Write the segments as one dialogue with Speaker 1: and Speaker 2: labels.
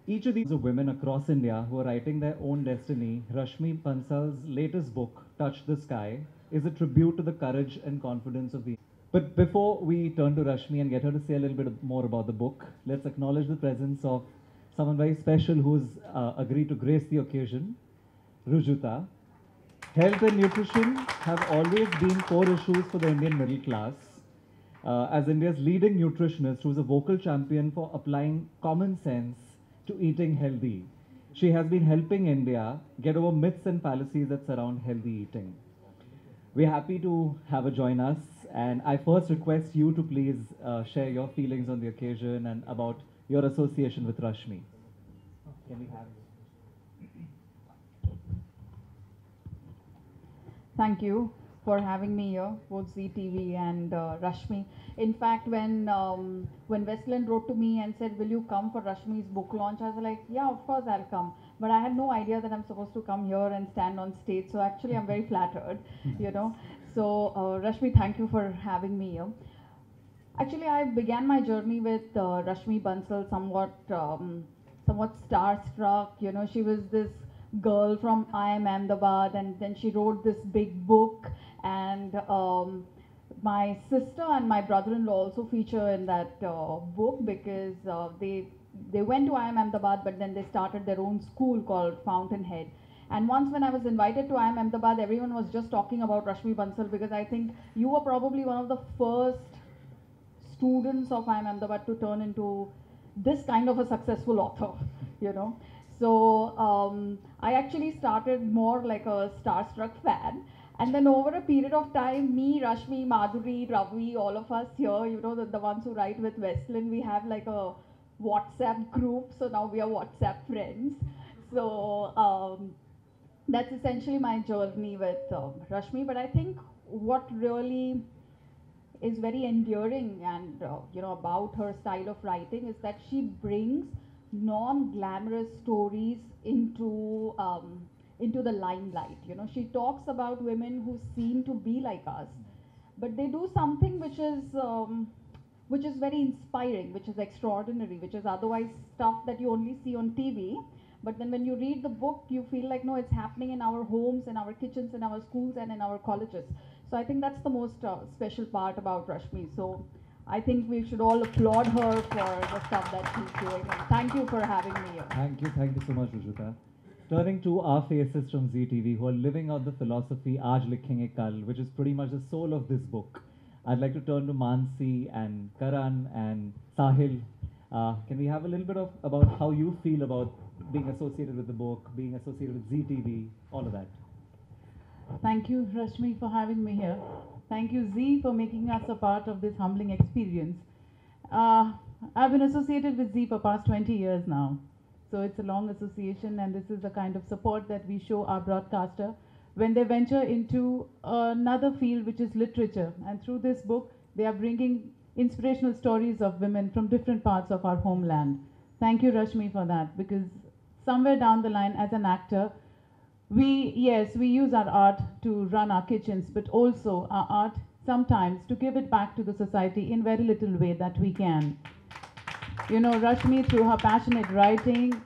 Speaker 1: Each of these are women across India who are writing their own destiny. Rashmi Bansal's latest book, Touch the Sky, is a tribute to the courage and confidence of the. But before we turn to Rashmi and get her to say a little bit more about the book, let's acknowledge the presence of someone very special who's agreed to grace the occasion, Rujuta. Health and nutrition have always been core issues for the Indian middle class. As India's leading nutritionist who's a vocal champion for applying common sense to eating healthy, she has been helping India get over myths and fallacies that surround healthy eating. We're happy to have her join us, and I first request you to please share your feelings on the occasion and about your association with Rashmi. Can we have?
Speaker 2: Thank you for having me here, both ZTV and Rashmi. In fact, when Westland wrote to me and said, "Will you come for Rashmi's book launch?" I was like, "Yeah, of course I'll come." But I had no idea that I'm supposed to come here and stand on stage. So actually, I'm very flattered, you know. So Rashmi, thank you for having me here. Actually, I began my journey with Rashmi Bansal somewhat starstruck. You know, she was this girl from IIM Ahmedabad, and then she wrote this big book. And my sister and my brother-in-law also feature in that book because they went to IIM Ahmedabad, but then they started their own school called Fountainhead. And once when I was invited to IIM Ahmedabad, everyone was just talking about Rashmi Bansal because I think you were probably one of the first students of IIM Ahmedabad to turn into this kind of a successful author, you know. So I actually started more like a starstruck fan. And then over a period of time, me, Rashmi, Madhuri, Ravi, all of us here, you know, the ones who write with Westland, we have like a WhatsApp group. So now we are WhatsApp friends. So that's essentially my journey with Rashmi. But I think what really is very enduring and you know about her style of writing is that she brings non-glamorous stories into the limelight. You know, she talks about women who seem to be like us, but they do something which is very inspiring, which is extraordinary, which is otherwise stuff that you only see on TV. But then when you read the book, you feel like, no, it's happening in our homes, in our kitchens, in our schools, and in our colleges. So I think that's the most special part about Rashmi. So I think we should all applaud her for the stuff that she's doing. And thank you for having me here.
Speaker 1: Thank you so much, Rujuta. Turning to our faces from ZTV who are living out the philosophy Aaj Likhenge Kal, which is pretty much the soul of this book. I'd like to turn to Mansi and Karan and Sahil. Can we have a little bit of about how you feel about being associated with the book, being associated with ZTV, all of that?
Speaker 3: Thank you, Rashmi, for having me here. Thank you, Z, for making us a part of this humbling experience. I've been associated with Z for past 20 years now. So it's a long association, and this is the kind of support that we show our broadcaster when they venture into another field, which is literature. And through this book, they are bringing inspirational stories of women from different parts of our homeland. Thank you, Rashmi, for that, because somewhere down the line, as an actor, we use our art to run our kitchens, but also our art sometimes to give it back to the society in very little way that we can. You know, Rashmi through her passionate writing,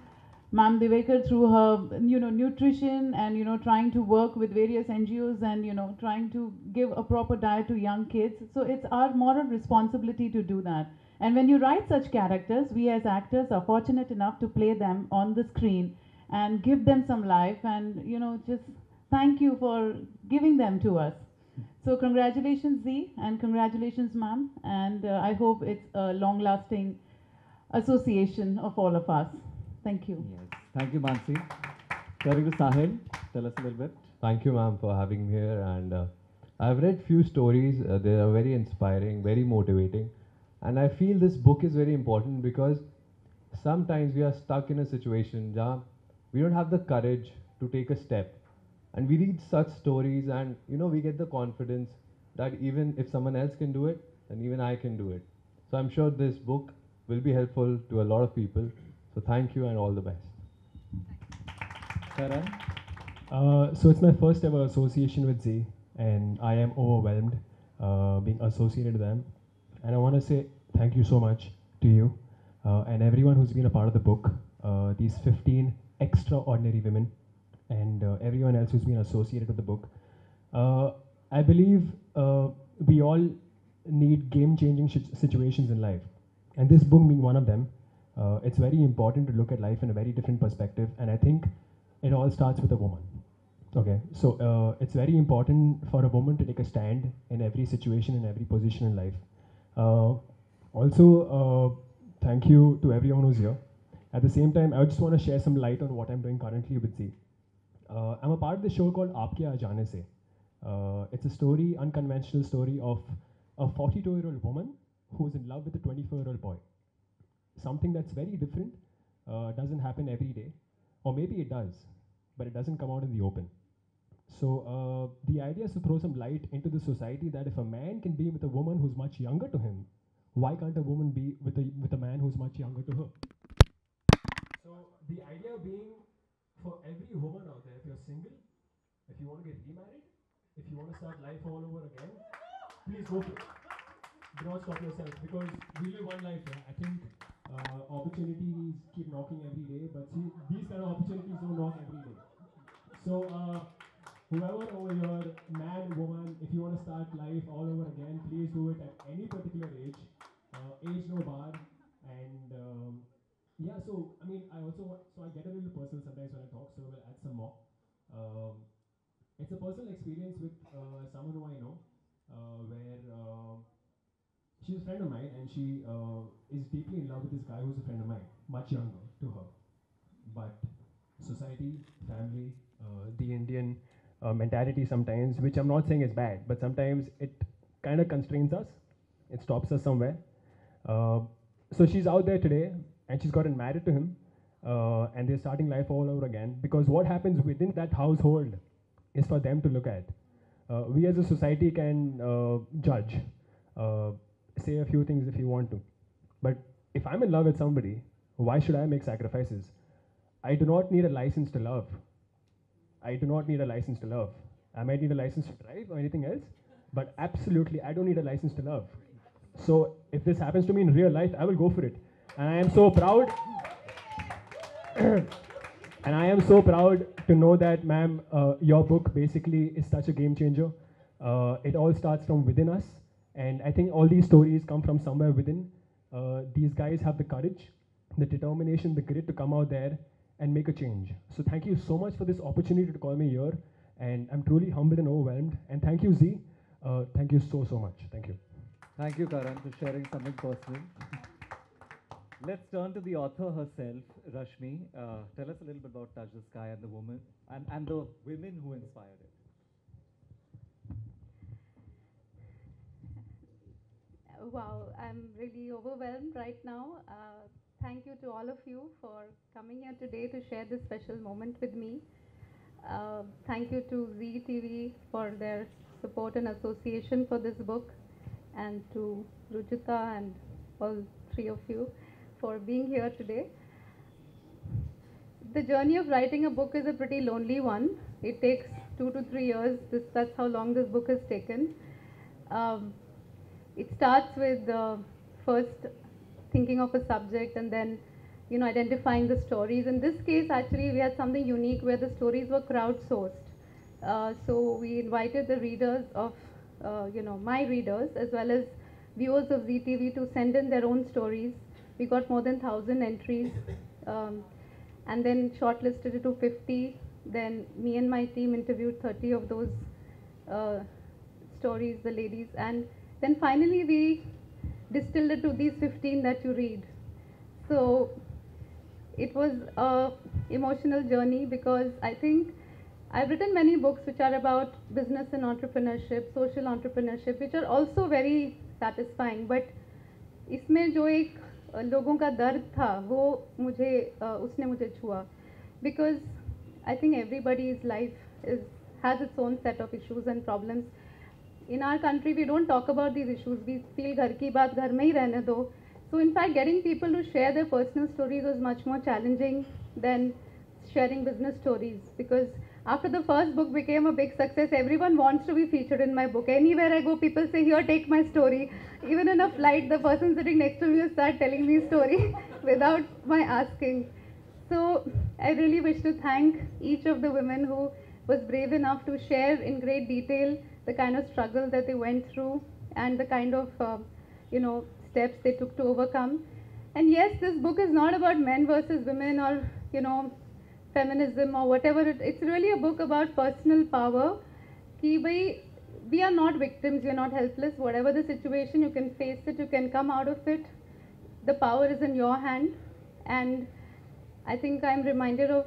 Speaker 3: Ma'am Devekar through her, you know, nutrition and, you know, trying to work with various NGOs and, you know, trying to give a proper diet to young kids. So it's our moral responsibility to do that. And when you write such characters, we as actors are fortunate enough to play them on the screen and give them some life and, you know, just thank you for giving them to us. So congratulations, Z, and congratulations, ma'am. And I hope it's a long-lasting association of all of us. Thank you.
Speaker 1: Yes. Thank you, Mansi. Turning to Sahil, tell us a little bit.
Speaker 4: Thank you, ma'am, for having me here. And I've read few stories. They are very inspiring, very motivating. And I feel this book is very important because sometimes we are stuck in a situation where we don't have the courage to take a step. And we read such stories and, you know, we get the confidence that even if someone else can do it, then even I can do it. So I'm sure this book will be helpful to a lot of people. So thank you and all the best.
Speaker 1: Karan?
Speaker 5: So it's my first ever association with Z, and I am overwhelmed being associated with them. And I want to say thank you so much to you and everyone who's been a part of the book. these 15 extraordinary women and everyone else who's been associated with the book. I believe we all need game-changing situations in life, and this book being one of them. It's very important to look at life in a very different perspective, and I think it all starts with a woman. Okay, so it's very important for a woman to take a stand in every situation, in every position in life. Also, thank you to everyone who's here. At the same time, I just want to share some light on what I'm doing currently with Z. I'm a part of the show called Aap Kya Jaane Se. It's a story, unconventional story of a 42-year-old woman who's in love with a 24-year-old boy. Something that's very different, doesn't happen every day, or maybe it does, but it doesn't come out in the open. So the idea is to throw some light into the society that if a man can be with a woman who's much younger to him, why can't a woman be with a man who's much younger to her? So the idea being, for every woman out there, if you're single, if you want to get remarried, if you want to start life all over again, please go for it. Do not stop yourself, because we live one life. Yeah? I think opportunities keep knocking every day, but see, these kind of opportunities don't knock every day. So whoever over here, man, woman, if you want to start life all over again, please do it at any particular age. Age no bar. And yeah, so I mean, I get a little personal sometimes when I talk, so we'll add some more. It's a personal experience with someone who I know, where she's a friend of mine, and she is deeply in love with this guy who's a friend of mine, much younger to her. But society, family, the Indian mentality sometimes, which I'm not saying is bad, but sometimes it kind of constrains us. It stops us somewhere. So she's out there today, and she's gotten married to him, and they're starting life all over again. Because what happens within that household is for them to look at. We as a society can judge, say a few things if you want to. But if I'm in love with somebody, why should I make sacrifices? I do not need a license to love. I do not need a license to love. I might need a license to drive or anything else, but absolutely, I don't need a license to love. So if this happens to me in real life, I will go for it. And I am so proud. And I am so proud to know that, ma'am, your book basically is such a game changer. It all starts from within us. And I think all these stories come from somewhere within. These guys have the courage, the determination, the grit to come out there and make a change. So thank you so much for this opportunity to call me here. And I'm truly humbled and overwhelmed. And thank you, Z. Thank you so, so much. Thank you.
Speaker 1: Thank you, Karan, for sharing something personal. Let's turn to the author herself, Rashmi. Tell us a little bit about Touch the Sky and the woman and the women who inspired it.
Speaker 6: Wow, I'm really overwhelmed right now. Thank you to all of you for coming here today to share this special moment with me. Thank you to Zee TV for their support and association for this book, and to Ruchita and all three of you for being here today. The journey of writing a book is a pretty lonely one. It takes 2 to 3 years. That's how long this book has taken. It starts with first thinking of a subject and then identifying the stories. In this case, actually, we had something unique where the stories were crowdsourced. So we invited the readers of, my readers, as well as viewers of Zee TV to send in their own stories. We got more than 1,000 entries, and then shortlisted it to 50. Then me and my team interviewed 30 of those stories, the ladies, and then finally we distilled it to these 15 that you read. So it was an emotional journey, because I think I've written many books which are about business and entrepreneurship, social entrepreneurship, which are also very satisfying. But इसमें जो एक लोगों का दर्द था, वो उसने मुझे छुआ, because I think everybody's life has its own set of issues and problems. In our country, we don't talk about these issues. We feel घर की बात घर में ही रहने दो. So in fact, getting people to share their personal stories was much more challenging than sharing business stories, because after the first book became a big success, everyone wants to be featured in my book. Anywhere I go, people say, here, take my story. Even in a flight, the person sitting next to me will start telling me a story without my asking. So I really wish to thank each of the women who was brave enough to share in great detail the kind of struggle that they went through and the kind of steps they took to overcome. And yes, this book is not about men versus women or feminism or whatever. It's really a book about personal power. Ki bhai, we are not victims, we are not helpless. Whatever the situation, you can face it, you can come out of it. The power is in your hand. And I think I'm reminded of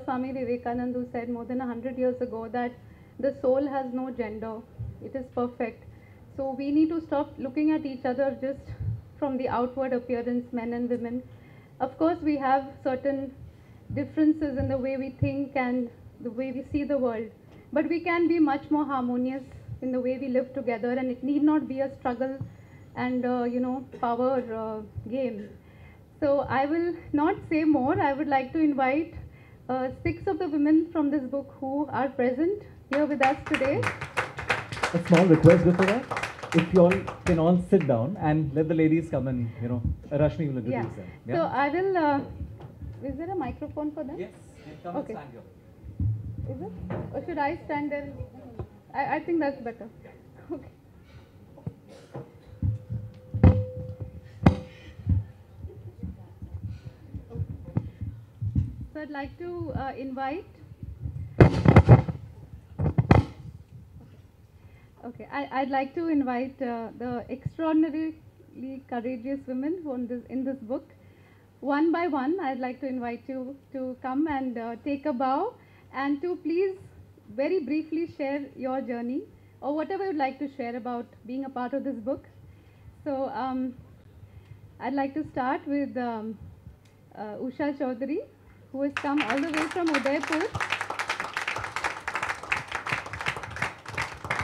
Speaker 6: Swami Vivekananda, who said more than 100 years ago that the soul has no gender. It is perfect. So we need to stop looking at each other just from the outward appearance, men and women. Of course, we have certain differences in the way we think and the way we see the world. But we can be much more harmonious in the way we live together, and it need not be a struggle and power game. So I will not say more. I would like to invite 6 of the women from this book who are present here with us today.
Speaker 1: A small request before that. If you all can all sit down and let the ladies come and, Rashmi will introduce them. Yeah?
Speaker 6: So I will, is there a microphone for them?
Speaker 1: Yes, come
Speaker 6: Okay.
Speaker 1: and stand here.
Speaker 6: Is it? Or should I stand there? I think that's better. Okay. So I'd like to invite. Okay, I'd like to invite the extraordinarily courageous women who in this book. One by one, I'd like to invite you to come and take a bow and to please very briefly share your journey or whatever you'd like to share about being a part of this book. So I'd like to start with Usha Chaudhary, who has come all the way from Udaipur.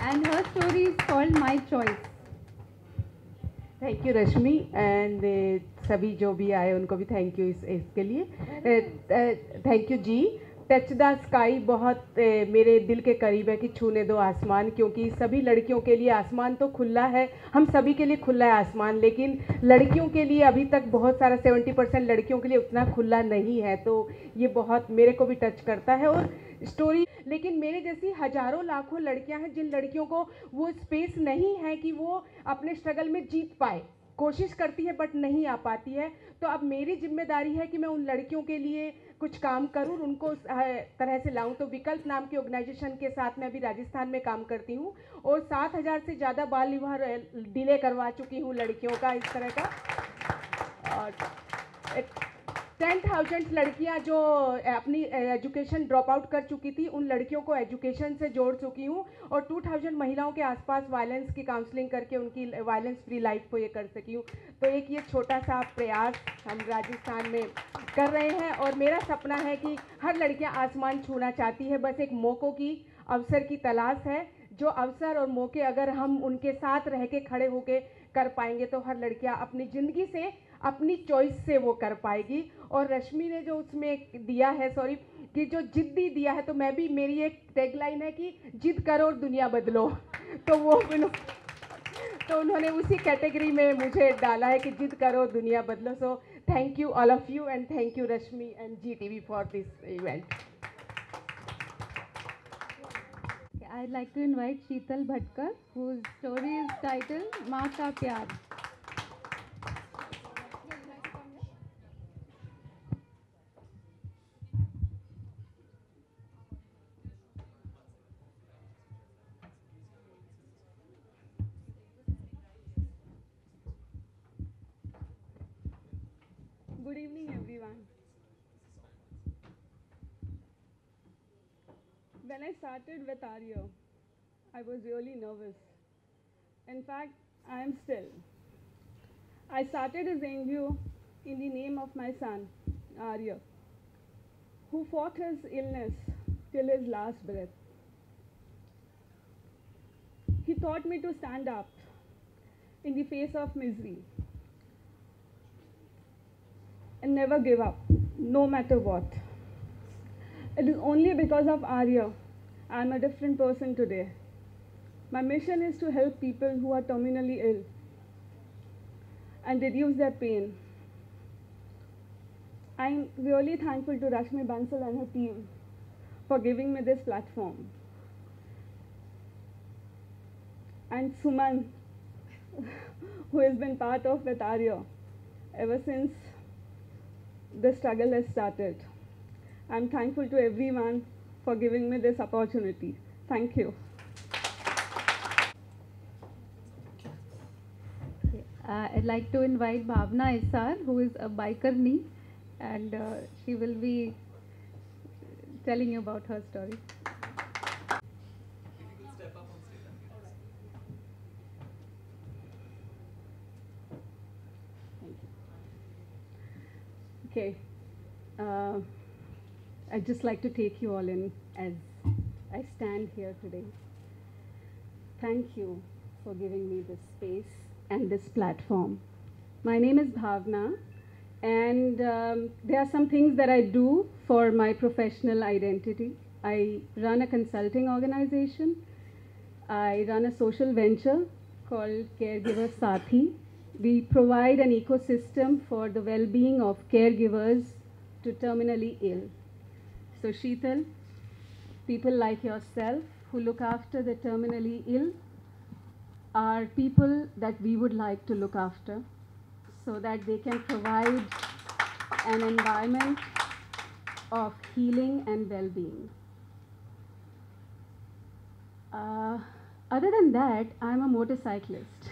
Speaker 6: And her story is called My Choice.
Speaker 7: Thank you Rashmi and सभी जो भी आए उनको भी thank you इसके लिए thank you ji. Touch the sky बहुत मेरे दिल के करीब है कि छूने दो आसमान, क्योंकि सभी लड़कियों के लिए आसमान तो खुला है, हम सभी के लिए खुला है आसमान, लेकिन लड़कियों के लिए अभी तक बहुत सारा 70% लड़कियों के लिए उतना खुला नहीं है। तो ये बहुत मेरे को भी टच करता है और स्टोरी, लेकिन मेरे जैसी हजारों लाखों लड़कियां हैं जिन लड़कियों को वो स्पेस नहीं है कि वो अपने स्ट्रगल में जीत पाए, कोशिश करती है बट नहीं आ पाती है। तो अब मेरी जिम्मेदारी है कि मैं उन लड़कियों के लिए कुछ काम करूं, उनको उस तरह से लाऊं। तो विकल्प नाम की ऑर्गेनाइजेशन के साथ मैं अभी राजस्थान में काम करती हूं और 7,000 से ज़्यादा बाल विवाह डिले करवा चुकी हूं लड़कियों का इस तरह का। और 10,000 लड़कियां जो अपनी एजुकेशन ड्रॉप आउट कर चुकी थी, उन लड़कियों को एजुकेशन से जोड़ चुकी हूं और 2,000 महिलाओं के आसपास वायलेंस की काउंसलिंग करके उनकी वायलेंस फ्री लाइफ को ये कर सकी हूं। तो एक ये छोटा सा प्रयास हम राजस्थान में कर रहे हैं और मेरा सपना है कि हर लड़कियां आसमान छूना चाहती है, बस एक मौक़ों की अवसर की तलाश है। जो अवसर और मौके अगर हम उनके साथ रह के खड़े होके कर पाएंगे तो हर लड़कियां अपनी ज़िंदगी से अपनी चॉइस से वो कर पाएगी। और रश्मि ने जो उसमें दिया है कि जो जिद्दी दिया है, तो मैं भी, मेरी एक टैगलाइन है कि जिद करो और दुनिया बदलो। तो वो तो उन्होंने उसी कैटेगरी में मुझे डाला है कि जिद करो दुनिया बदलो। So thank you all of you and thank you Rashmi and GTV for this event.
Speaker 6: I'd like to invite Sheetal Bhatkar, whose story is titled माँ का प्यार।
Speaker 8: Good evening, everyone. When I started with Arya, I was really nervous. In fact, I am still. I started as NGO in the name of my son, Arya, who fought his illness till his last breath. He taught me to stand up in the face of misery and never give up, no matter what. It is only because of Arya I am a different person today. My mission is to help people who are terminally ill and reduce their pain. I'm really thankful to Rashmi Bansal and her team for giving me this platform. And Suman, who has been part of Vetario ever since the struggle has started. I'm thankful to everyone for giving me this opportunity. Thank you.
Speaker 6: I'd like to invite Bhavna Isar, who is a biker and she will be telling you about her story.
Speaker 8: Okay. I'd just like to take you all in as I stand here today. Thank you for giving me this space and this platform. My name is Bhavna, and there are some things that I do for my professional identity. I run a consulting organization. I run a social venture called Caregiver Sathi. We provide an ecosystem for the well-being of caregivers to terminally ill. So Sheetal, people like yourself who look after the terminally ill are people that we would like to look after so that they can provide an environment of healing and well-being. Other than that, I'm a motorcyclist.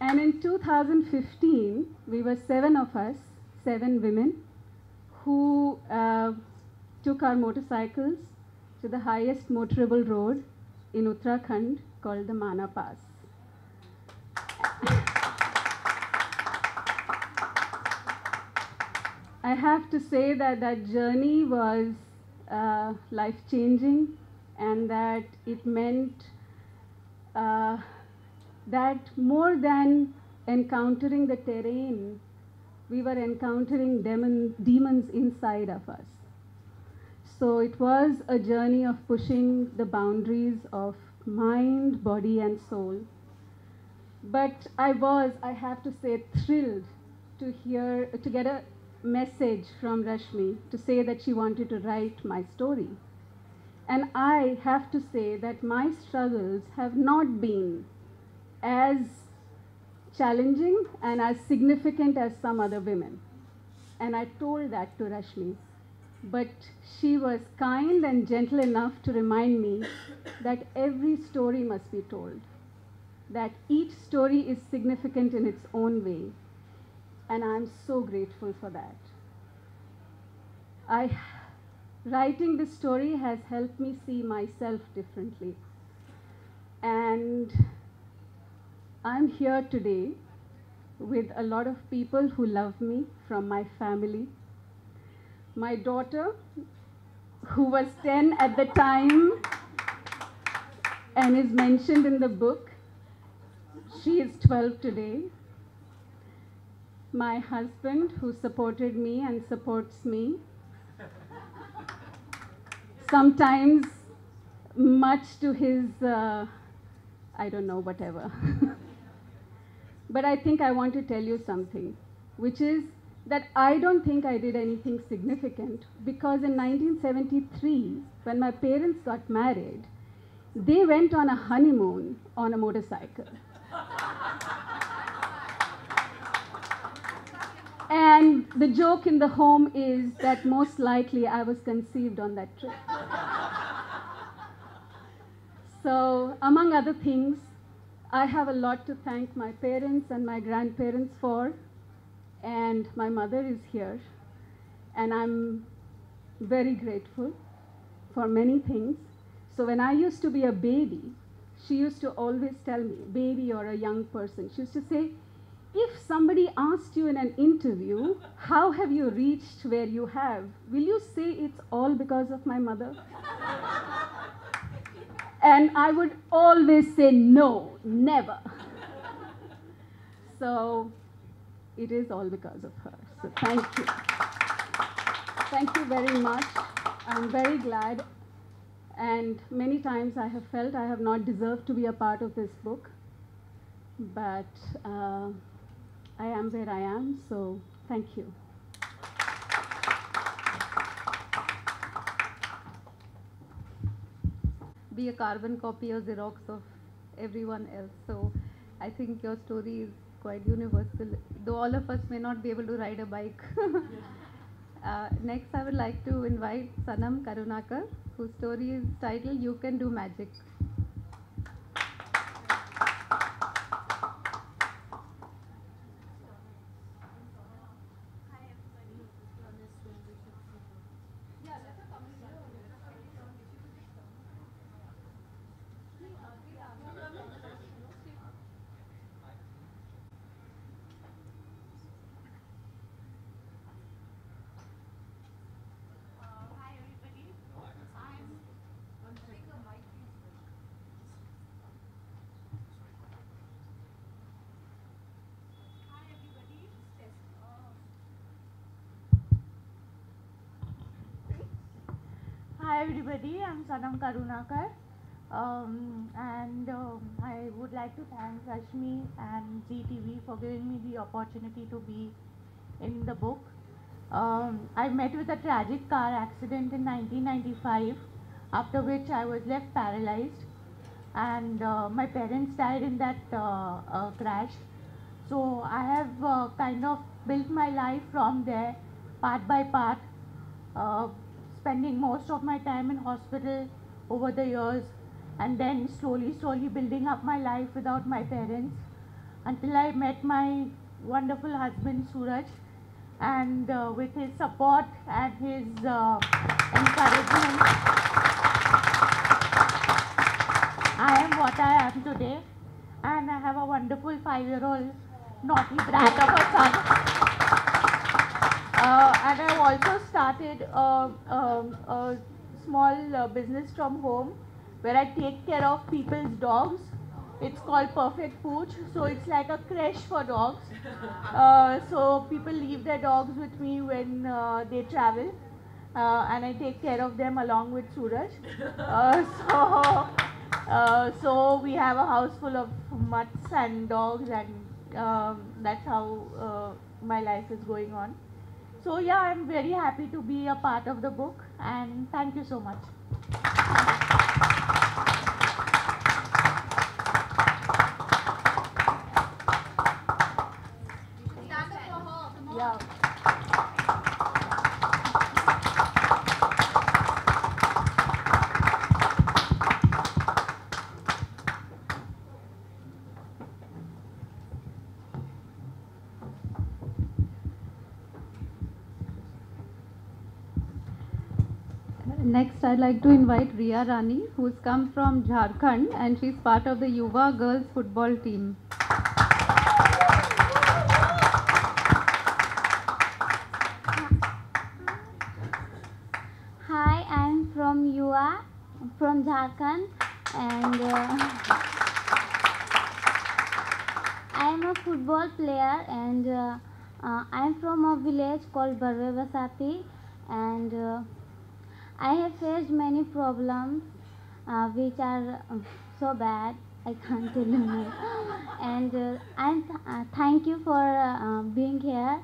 Speaker 8: And in 2015, we were 7 of us, 7 women, who took our motorcycles to the highest motorable road in Uttarakhand called the Mana Pass. I have to say that that journey was life-changing, and that it meant that more than encountering the terrain, we were encountering demons inside of us. So it was a journey of pushing the boundaries of mind, body, and soul. But I have to say, thrilled to get a message from Rashmi to say that she wanted to write my story. And I have to say that my struggles have not been as challenging and as significant as some other women. And I told that to Rashmi. But she was kind and gentle enough to remind me that every story must be told, that each story is significant in its own way. And I'm so grateful for that. Writing this story has helped me see myself differently. And I'm here today with a lot of people who love me from my family. My daughter, who was 10 at the time and is mentioned in the book, she is 12 today. My husband, who supported me and supports me, sometimes much to his, I don't know, whatever. But I think I want to tell you something, which is that I don't think I did anything significant, because in 1973, when my parents got married, they went on a honeymoon on a motorcycle. And the joke in the home is that most likely I was conceived on that trip. So, among other things, I have a lot to thank my parents and my grandparents for, and my mother is here, and I'm very grateful for many things. So when I used to be a baby, she used to always tell me, baby or a young person, she used to say, if somebody asked you in an interview, how have you reached where you have, will you say it's all because of my mother? And I would always say, no, never. So it is all because of her. So thank you. Thank you very much. I'm very glad. And many times I have felt I have not deserved to be a part of this book. but I am where I am, so thank you.
Speaker 6: Be a carbon copy or Xerox of everyone else. So I think your story is quite universal, though all of us may not be able to ride a bike. Next, I would like to invite Sanam Karunakar, whose story is titled You Can Do Magic.
Speaker 9: Hi everybody, I'm Sanam Karunakar, and I would like to thank Rashmi and ZTV for giving me the opportunity to be in the book. I met with a tragic car accident in 1995, after which I was left paralyzed, and my parents died in that crash. So I have kind of built my life from there, part by part. Uh, Spending most of my time in hospital over the years, and then slowly building up my life without my parents until I met my wonderful husband Suraj, and with his support and his encouragement, I am what I am today, and I have a wonderful 5-year-old naughty brat of a son. And I've also started a small business from home where I take care of people's dogs. It's called Perfect Pooch, so it's like a creche for dogs. So people leave their dogs with me when they travel, and I take care of them along with Suraj. So we have a house full of mutts and dogs, and that's how my life is going on. So yeah, I'm very happy to be a part of the book, and thank you so much. Yeah.
Speaker 6: Next, I'd like to invite Riya Rani, who's come from Jharkhand, and she's part of the Yuva girls football team.
Speaker 10: Hi, I'm from Yuva, from Jharkhand, and I'm a football player, and I'm from a village called Barwe Basati, and I have faced many problems which are so bad I can't tell you more. And thank you for being here,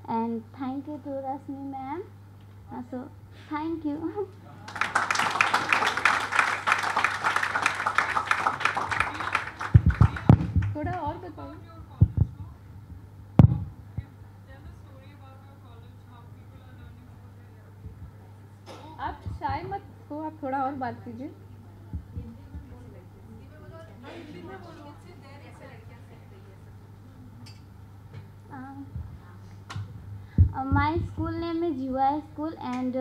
Speaker 10: and thank you to Rasmi ma'am. So thank you.
Speaker 6: थोड़ा और बताओ. आप शाय मत हो, आप थोड़ा और बात कीजिए.
Speaker 10: My school name is UI School, and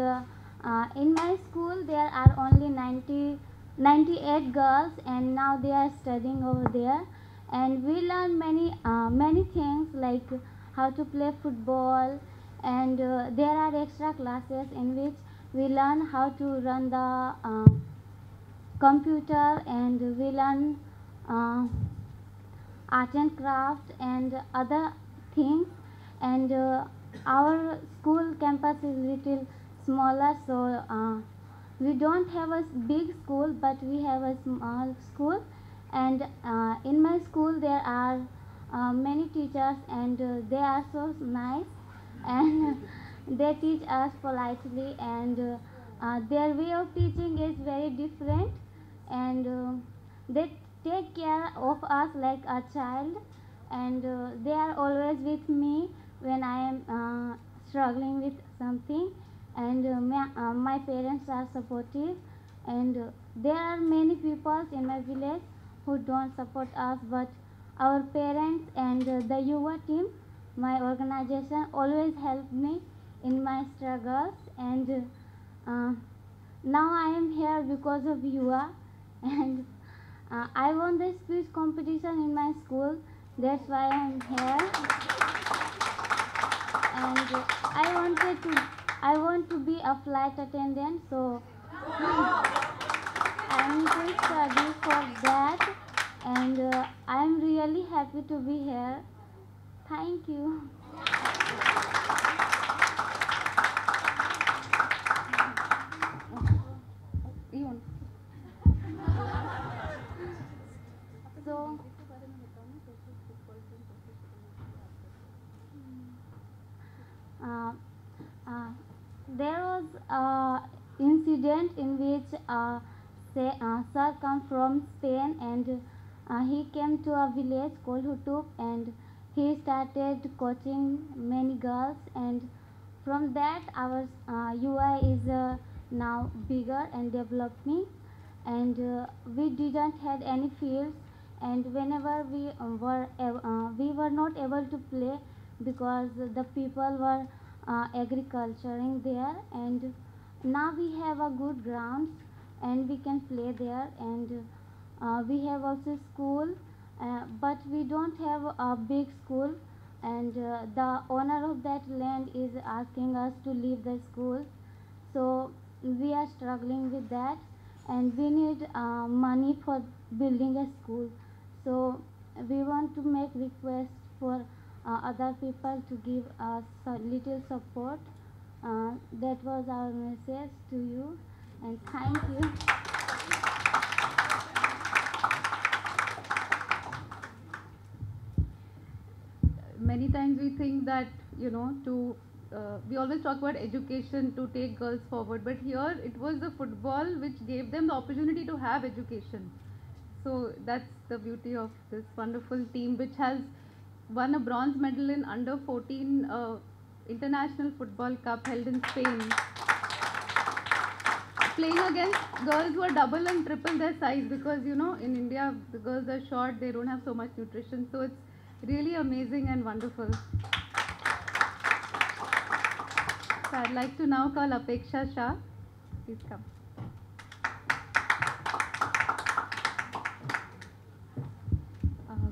Speaker 10: in my school there are only 98 girls, and now they are studying over there, and we learn many things like how to play football, and there are extra classes in which we learn how to run the computer, and we learn art and craft and other things, and our school campus is little smaller, so we don't have a big school, but we have a small school, And in my school there are many teachers, and they are so nice, and they teach us politely, and their way of teaching is very different, and they take care of us like a child, and they are always with me when I am struggling with something, and my parents are supportive, and there are many people in my village who don't support us, but our parents and the Yuva team, my organization, always help me in my struggles, and uh, now I am here because of Yuva, and I won the speech competition in my school. That's why I am here, and I want to be a flight attendant, so I am to study for that, and I am really happy to be here. Thank you. So, uh, there was a incident in which sir come from Spain, and he came to a village called Hutub, and he started coaching many girls, and from that our UI is now bigger and developing, and we didn't had any fields, and whenever we were not able to play because the people were agriculturing there, and now we have a good grounds and we can play there, and we have also school, but we don't have a big school, and the owner of that land is asking us to leave the school, so we are struggling with that, and we need money for building a school, so we want to make request for other people to give us a little support. That was our message to you, and thank you.
Speaker 6: Many times we think that, you know, we always talk about education to take girls forward, but here it was the football which gave them the opportunity to have education. So that's the beauty of this wonderful team, which has won a bronze medal in under 14 international football cup held in Spain, playing against girls who are double and triple their size, because you know in India the girls are short, they don't have so much nutrition, so it's really amazing and wonderful. So I'd like to now call Apeksha Shah. Please come.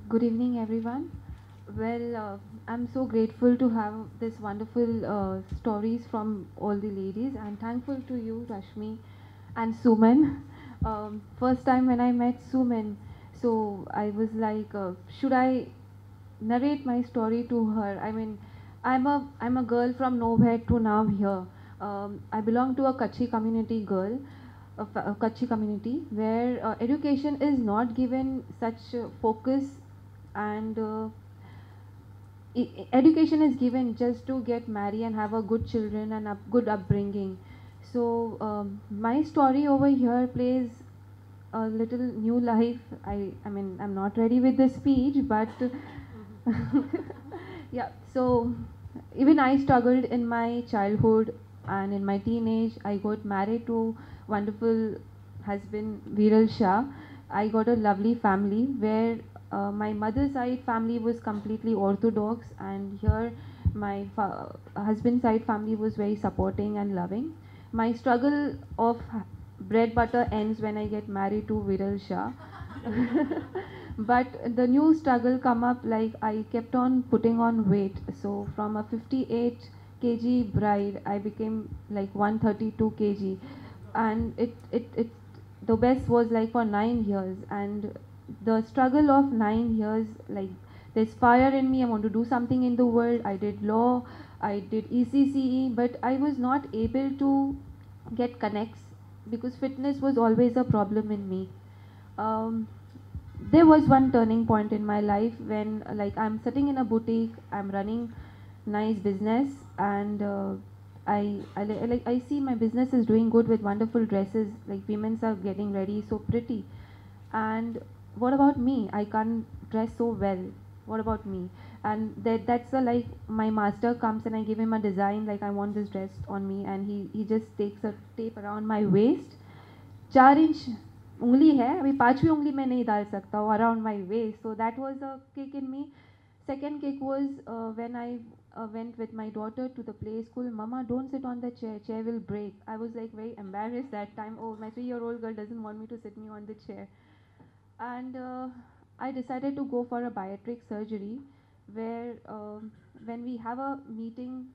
Speaker 11: Good evening, everyone. Well, I'm so grateful to have this wonderful stories from all the ladies. I'm thankful to you, Rashmi and Suman. First time when I met Suman, so I was like, should I narrate my story to her? I mean, I'm a girl from nowhere to now here. I belong to a Kutchi community girl, a Kutchi community where education is not given such focus, and education is given just to get married and have a good children and a good upbringing. So my story over here plays a little new life. I mean, I'm not ready with the speech, but yeah. So even I struggled in my childhood and in my teenage. I got married to wonderful husband Viral Shah. I got a lovely family where my mother's side family was completely orthodox, and here my husband's side family was very supporting and loving. My struggle of bread butter ends when I get married to Viral Shah. But the new struggle come up, like I kept on putting on weight. So from a 58 kg bride, I became like 132 kg, and it the best was like for 9 years, and the struggle of 9 years, like there's fire in me. I want to do something in the world. I did law, I did ECCE, but I was not able to get connects because fitness was always a problem in me. there was one turning point in my life when like I'm sitting in a boutique, I'm running nice business, and I see my business is doing good with wonderful dresses, like women's are getting ready so pretty, and what about me? I can't dress so well. What about me? And that's a like my master comes and I give him a design like I want this dress on me, and he just takes a tape around my waist, 4 inch उंगली है, अभी 5वीं उंगली में नहीं डाल सकता हूँ, around my waist. So that was a kick in me. Second kick was when I went with my daughter to the play school. Mama, don't sit on the chair. Chair will break. I was like very embarrassed that time. Oh, my 3-year-old girl doesn't want me to sit me on the chair. And I decided to go for a bariatric surgery, where when we have a meeting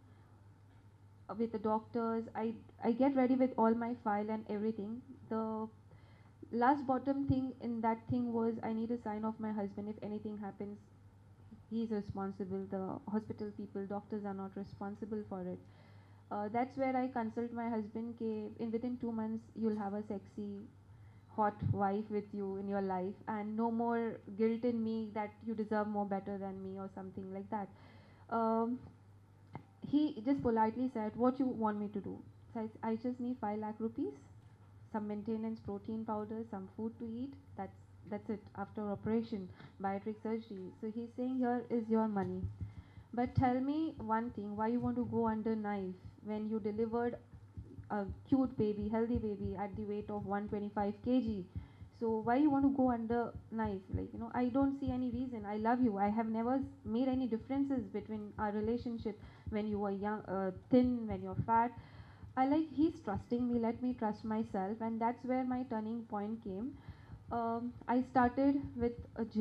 Speaker 11: with the doctors, I get ready with all my file and everything. The last bottom thing in that thing was I need a sign of my husband. If anything happens, he is responsible. The hospital people, doctors are not responsible for it. That's where I consult my husband. Within 2 months you'll have a sexy, hot wife with you in your life, and no more guilt in me that you deserve more better than me or something like that. Um, he just politely said, "What you want me to do?" So I just need 5 lakh rupees, some maintenance, protein powder, some food to eat. That's it. After operation, bariatric surgery. So he's saying, "Here is your money. But tell me one thing, why you want to go under knife when you delivered a cute baby, healthy baby at the weight of 125 kg? So why you want to go under knife? Like, I don't see any reason. I love you. I have never made any differences between our relationship when you were young, thin, when you're fat. I like he's trusting me. Let me trust myself, and that's where my turning point came. I started with a gym.